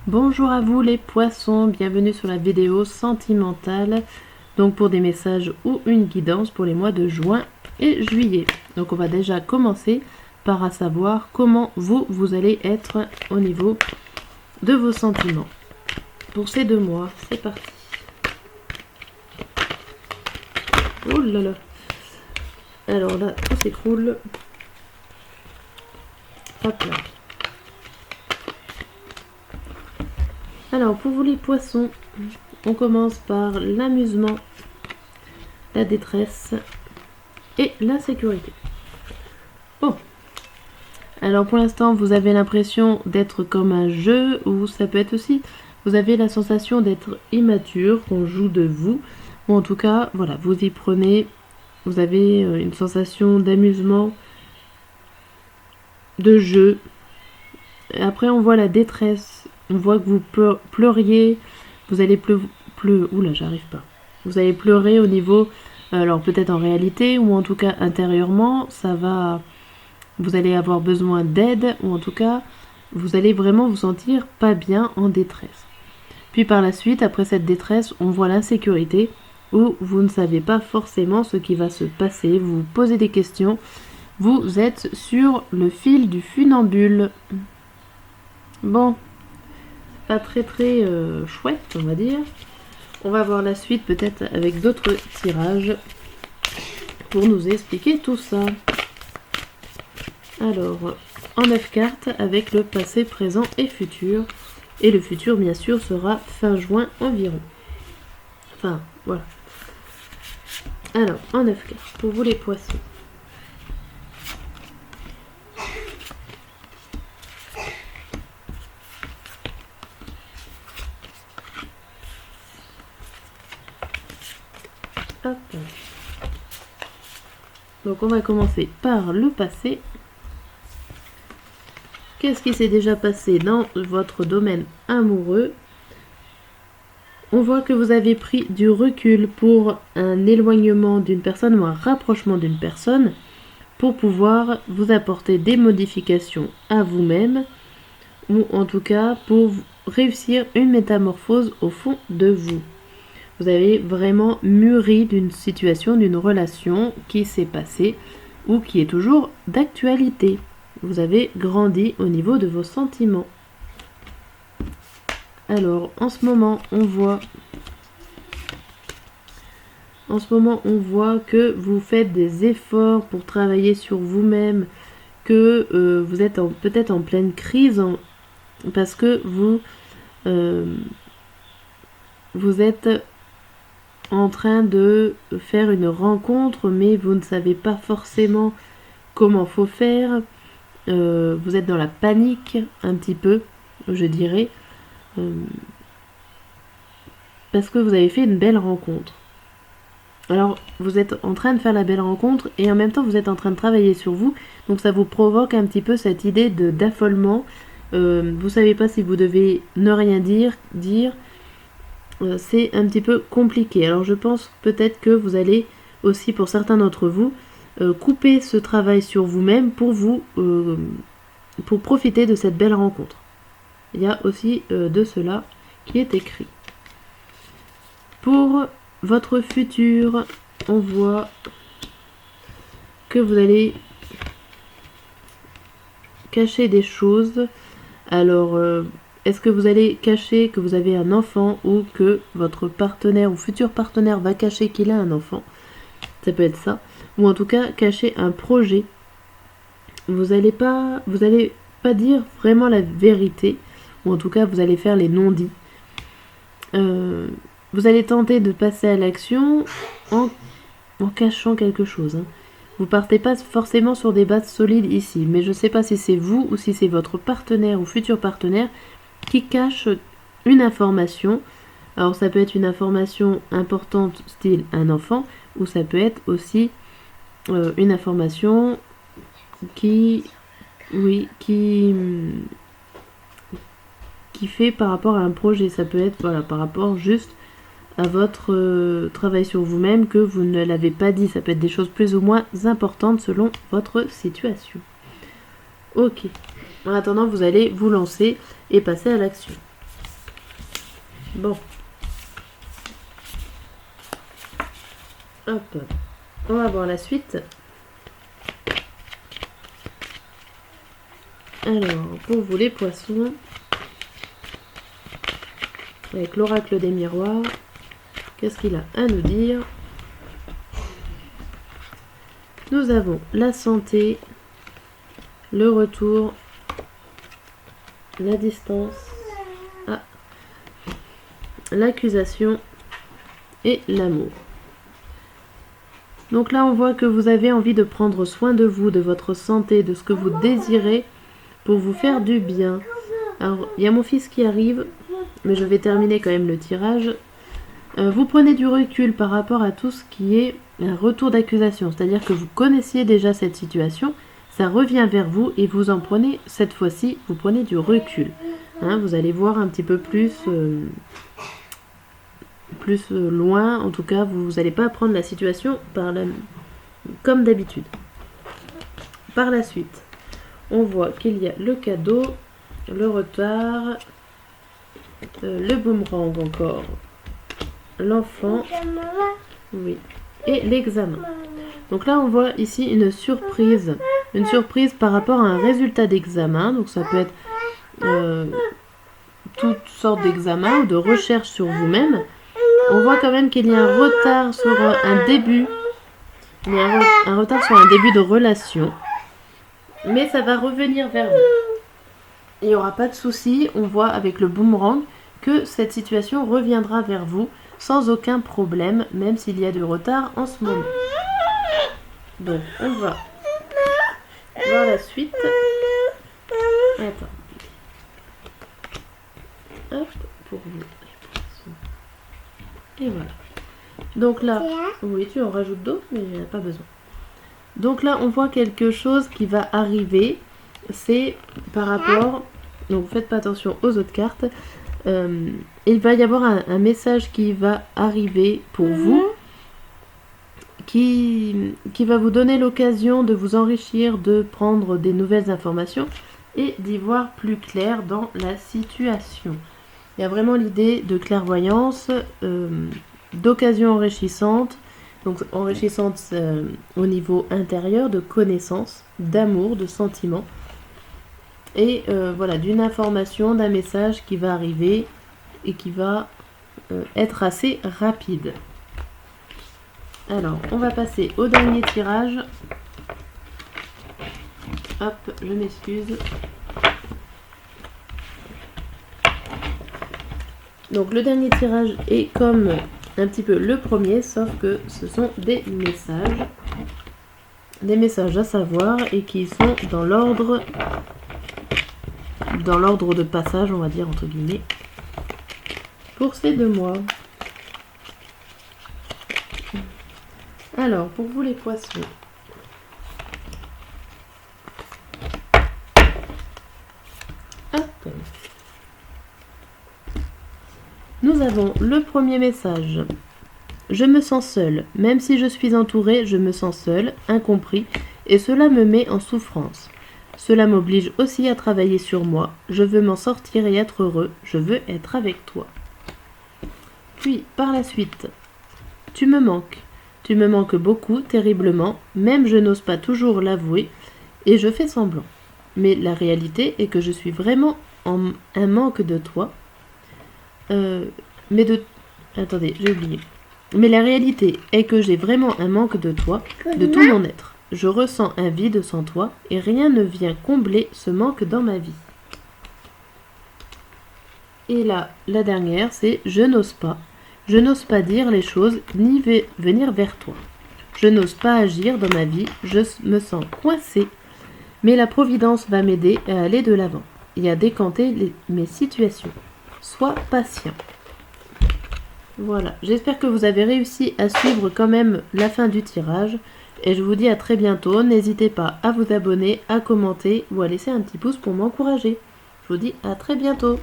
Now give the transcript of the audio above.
Bonjour à vous les poissons, bienvenue sur la vidéo sentimentale, donc pour des messages ou une guidance pour les mois de juin et juillet. Donc on va déjà commencer par savoir comment vous allez être au niveau de vos sentiments. Pour ces 2 mois, c'est parti. Oh là là. Alors là, tout s'écroule. Hop là. Alors, pour vous les poissons, on commence par l'amusement, la détresse et la sécurité. Bon. Alors, pour l'instant, vous avez l'impression d'être comme un jeu, ou ça peut être aussi, vous avez la sensation d'être immature, qu'on joue de vous, ou en tout cas, voilà, vous y prenez, vous avez une sensation d'amusement, de jeu. Après, on voit la détresse. On voit que vous pleuriez, vous allez oula, j'arrive pas. Vous allez pleurer au niveau, alors peut-être en réalité ou en tout cas intérieurement, ça va, vous allez avoir besoin d'aide ou en tout cas, vous allez vraiment vous sentir pas bien, en détresse. Puis par la suite, après cette détresse, on voit l'insécurité où vous ne savez pas forcément ce qui va se passer, vous vous posez des questions, vous êtes sur le fil du funambule. Bon. Pas très chouette, on va dire. On va voir la suite peut-être avec d'autres tirages pour nous expliquer tout ça. Alors, en 9 cartes avec le passé, présent et futur. Et le futur, bien sûr, sera fin juin environ. Enfin, voilà. Alors, en 9 cartes, pour vous les poissons. Hop. Donc on va commencer par le passé. Qu'est-ce qui s'est déjà passé dans votre domaine amoureux? On voit que vous avez pris du recul pour un éloignement d'une personne ou un rapprochement d'une personne pour pouvoir vous apporter des modifications à vous-même ou en tout cas pour réussir une métamorphose au fond de vous. Vous avez vraiment mûri d'une situation, d'une relation qui s'est passée ou qui est toujours d'actualité. Vous avez grandi au niveau de vos sentiments. Alors, en ce moment, on voit que vous faites des efforts pour travailler sur vous-même, que vous êtes peut-être en pleine crise parce que vous êtes en train de faire une rencontre, mais vous ne savez pas forcément comment faut faire. Vous êtes dans la panique un petit peu, je dirais, parce que vous avez fait une belle rencontre. Alors, vous êtes en train de faire la belle rencontre et en même temps, vous êtes en train de travailler sur vous. Donc, ça vous provoque un petit peu cette idée d'affolement. Vous savez pas si vous devez ne rien dire. C'est un petit peu compliqué. Alors je pense peut-être que vous allez aussi, pour certains d'entre vous, couper ce travail sur vous-même pour profiter de cette belle rencontre. Il y a aussi de cela qui est écrit. Pour votre futur, on voit que vous allez cacher des choses. Alors est-ce que vous allez cacher que vous avez un enfant ou que votre partenaire ou futur partenaire va cacher qu'il a un enfant? Ça peut être ça. Ou en tout cas, cacher un projet. Vous allez pas dire vraiment la vérité. Ou en tout cas, vous allez faire les non-dits. Vous allez tenter de passer à l'action en cachant quelque chose. Vous partez pas forcément sur des bases solides ici. Mais je ne sais pas si c'est vous ou si c'est votre partenaire ou futur partenaire qui cache une information. Alors ça peut être une information importante, style un enfant, ou ça peut être aussi une information qui fait par rapport à un projet. Ça peut être par rapport juste à votre travail sur vous-même, que vous ne l'avez pas dit. Ça peut être des choses plus ou moins importantes selon votre situation. Ok. En attendant, vous allez vous lancer et passer à l'action. Bon. Hop. On va voir la suite. Alors, pour vous les poissons, avec l'oracle des miroirs, qu'est-ce qu'il a à nous dire? Nous avons la santé, le retour, la distance, l'accusation et l'amour. Donc là, on voit que vous avez envie de prendre soin de vous, de votre santé, de ce que vous désirez pour vous faire du bien. Alors, il y a mon fils qui arrive, mais je vais terminer quand même le tirage. Vous prenez du recul par rapport à tout ce qui est un retour d'accusation, c'est-à-dire que vous connaissiez déjà cette situation, ça revient vers vous et vous en prenez, cette fois-ci, vous prenez du recul. Hein, vous allez voir un petit peu plus loin, en tout cas, vous n'allez pas prendre la situation comme d'habitude. Par la suite, on voit qu'il y a le cadeau, le retard, le boomerang encore, l'enfant, oui, et l'examen. Donc là, on voit ici une surprise par rapport à un résultat d'examen. Donc ça peut être toutes sortes d'examens ou de recherches sur vous-même. On voit quand même qu'il y a un retard sur un début, il y a un retard sur un début de relation, mais ça va revenir vers vous. Il n'y aura pas de souci, on voit avec le boomerang que cette situation reviendra vers vous sans aucun problème, même s'il y a du retard en ce moment. Donc, on va voir la suite. Attends. Hop, pour vous. Et voilà. Donc là, oui, tu en rajoutes d'autres, mais il n'y en a pas besoin. Donc là, on voit quelque chose qui va arriver. C'est par rapport... Donc, faites pas attention aux autres cartes. Il va y avoir un message qui va arriver pour vous. Qui va vous donner l'occasion de vous enrichir, de prendre des nouvelles informations et d'y voir plus clair dans la situation. Il y a vraiment l'idée de clairvoyance, d'occasion enrichissante, donc enrichissante au niveau intérieur, de connaissance, d'amour, de sentiments, et voilà, d'une information, d'un message qui va arriver et qui va être assez rapide. Alors, on va passer au dernier tirage. Hop, je m'excuse. Donc le dernier tirage est comme un petit peu le premier, sauf que ce sont des messages à savoir et qui sont dans l'ordre de passage, on va dire entre guillemets, pour ces 2 mois. Alors, pour vous les poissons, hop. Nous avons le premier message. Je me sens seule. Même si je suis entourée, je me sens seule, incompris, et cela me met en souffrance. Cela m'oblige aussi à travailler sur moi. Je veux m'en sortir et être heureux. Je veux être avec toi. Puis, par la suite, tu me manques. Tu me manques beaucoup, terriblement, même je n'ose pas toujours l'avouer, et je fais semblant. Mais la réalité est que je suis vraiment en un manque de toi. Attendez, j'ai oublié. Mais la réalité est que j'ai vraiment un manque de toi, de tout mon être. Je ressens un vide sans toi, et rien ne vient combler ce manque dans ma vie. Et là, la dernière, c'est « Je n'ose pas ». Je n'ose pas dire les choses ni venir vers toi. Je n'ose pas agir dans ma vie, je me sens coincée. Mais la Providence va m'aider à aller de l'avant et à décanter mes situations. Sois patient. Voilà, j'espère que vous avez réussi à suivre quand même la fin du tirage. Et je vous dis à très bientôt. N'hésitez pas à vous abonner, à commenter ou à laisser un petit pouce pour m'encourager. Je vous dis à très bientôt.